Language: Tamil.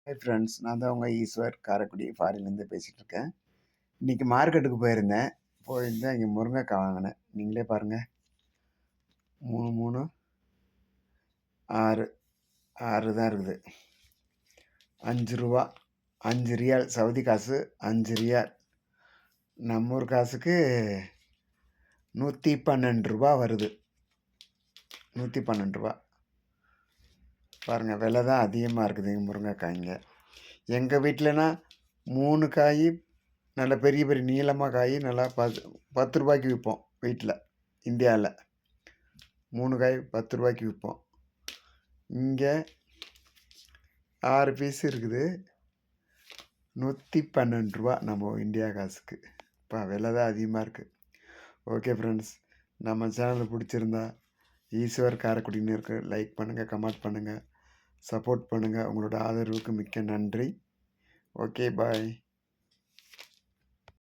ஹாய் ஃப்ரெண்ட்ஸ், நான் தான் உங்கள் ஈஸ்வர் காரைக்குடி ஃபாரின்லேருந்து பேசிகிட்டு இருக்கேன். இன்றைக்கி மார்க்கெட்டுக்கு போயிருந்தேன். இங்கே முருங்கைக்காய் வாங்கினேன். நீங்களே பாருங்கள். 3 3 6 6 தான் இருக்குது. ரூ. 5 5 ரியால் சவுதி காசு 5 ரியால். நம்ம ஊர் காசுக்கு ரூ. 112 வருது. 112 பாருங்கள், விலை தான் அதிகமாக இருக்குது முருங்கைக்காய்ங்க. எங்கள் வீட்டிலனா 3 காய் நல்ல பெரிய பெரிய நீளமாக காய் நல்லா 10 ரூபாய்க்கு விற்போம். வீட்டில் இந்தியாவில் 3 காய் 10 ரூபாய்க்கு விற்போம். இங்கே 6 பீஸ் இருக்குது. 112 நம்ம இந்தியா காசுக்கு. இப்போ விலை தான் அதிகமாக இருக்குது. ஓகே ஃப்ரெண்ட்ஸ், நம்ம சேனல் பிடிச்சிருந்தா ஈஸ்வர் காரைக்குடின்னு இருக்குது. லைக் பண்ணுங்கள், கமெண்ட் பண்ணுங்கள், சப்போர்ட் பண்ணுங்கள். உங்களோட ஆதரவுக்கு மிக்க நன்றி. ஓகே, பாய்.